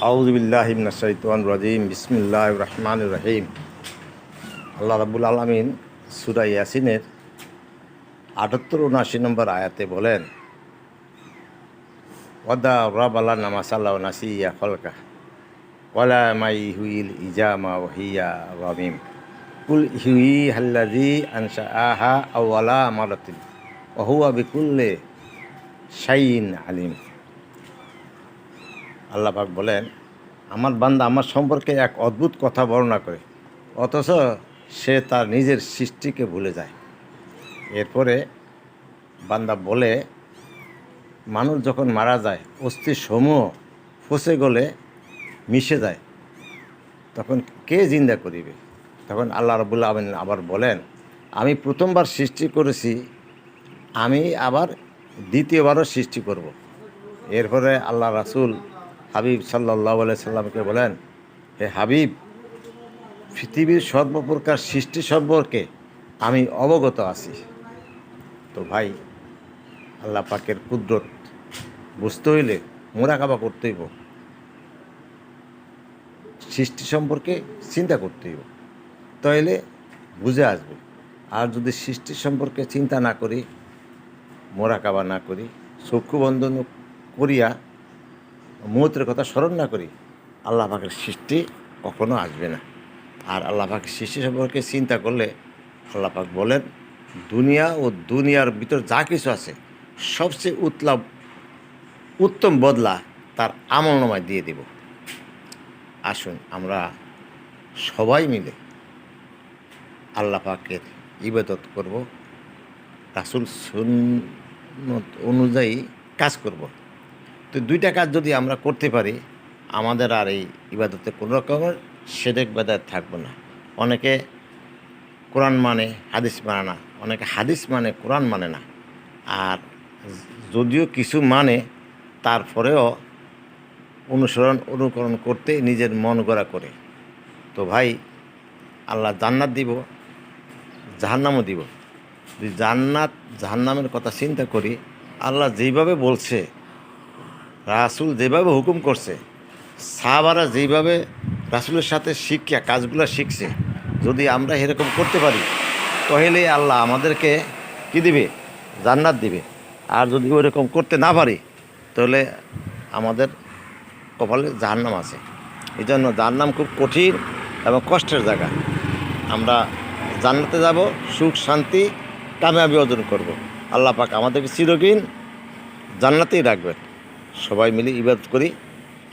আউযু বিল্লাহি মিনাশ শাইতানির রাজিম বিসমিল্লাহির রহমানির রহিম। আল্লাহ রাব্বুল আলামিন সূরা ইয়াসিনের ৭৮-৭৯ নম্বর আয়াতে বলেন, ওয়াদা রাবালা নামাসাল্লাহ নাসিয়া খলকা ওয়ালা মাই হুইল ইজামা ওয়াহিয়া রামিম কুল হুই হাল্লাযী আনশাআহা আওয়ালা মারাতিন ওয়া হুয়া বিকুল্লি শাইইন আলিম। আল্লাহ পাক বলেন, আমার বান্দা আমার সম্পর্কে এক অদ্ভুত কথা বর্ণনা করে, অথচ সে তার নিজের সৃষ্টিকে ভুলে যায়। এরপরে বান্দা বলে, মানুষ যখন মারা যায় অস্থির সমূহ ফসে গলে মিশে যায়, তখন কে জিন্দা করিবে? তখন আল্লাহ রাব্বুল আলামিন আবার বলেন, আমি প্রথমবার সৃষ্টি করেছি, আমি আবার দ্বিতীয়বারও সৃষ্টি করব। এরপরে আল্লাহ রাসূল হাবিব সাল্লাল্লাহু আলাইহি সাল্লামকে বলেন, হে হাবিব, পৃথিবীর সর্বপ্রকার সৃষ্টি সম্পর্কে আমি অবগত আছি। তো ভাই, আল্লাহ পাকের কুদরত বুঝতে হইলে মুরাকাবা করতে হইব, সৃষ্টি সম্পর্কে চিন্তা করতে হইব, তাহলে বুঝে আসবে। আর যদি সৃষ্টি সম্পর্কে চিন্তা না করি, মোরাকাবা না করি, চক্ষু বন্ধন করিয়া মৌতের কথা স্মরণ না করি, আল্লাহ পাকের সৃষ্টি কখনো আসবে না। আর আল্লাহ পাকের সৃষ্টি সম্পর্কে চিন্তা করলে আল্লাহ পাক বলেন, দুনিয়া ও দুনিয়ার ভিতর যা কিছু আছে সবচেয়ে উত্তম বদলা তার আমলনামায় দিয়ে দেব। আসুন আমরা সবাই মিলে আল্লাহ পাকের ইবাদত করব, রাসূল সুন্নত অনুযায়ী কাজ করব। তো দুইটা কাজ যদি আমরা করতে পারি, আমাদের আর এই ইবাদতে কোনো রকমের শিরক বেদাত থাকবে না। অনেকে কোরআন মানে হাদিস মানে না, অনেকে হাদিস মানে কোরআন মানে না। আর যদিও কিছু মানে, তারপরেও অনুকরণ করতে নিজের মন গড়া করে। তো ভাই, আল্লাহ জান্নাত দিব, জাহান্নামও দিব। যদি জান্নাত জাহান্নামের কথা চিন্তা করি, আল্লাহ যেইভাবে বলছে, রাসূল যেভাবে হুকুম করছে, সাহাবারা যেইভাবে রাসূলের সাথে শিক্ষা কাজগুলো শিখছে, যদি আমরা এরকম করতে পারি, তাহলে আল্লাহ আমাদেরকে কি দিবে? জান্নাত দিবে। আর যদি ওইরকম করতে না পারি, তাহলে আমাদের কপালে জাহান্নাম আছে। এই জন্য জাহান্নাম খুব কঠিন এবং কষ্টের জায়গা। আমরা জান্নাতে যাব, সুখ শান্তি কামিয়াবি অর্জন করব। আল্লাহ পাক আমাদেরকে চিরদিন জান্নাতেই রাখবেন। সবাই মিলে ইবাদত করি।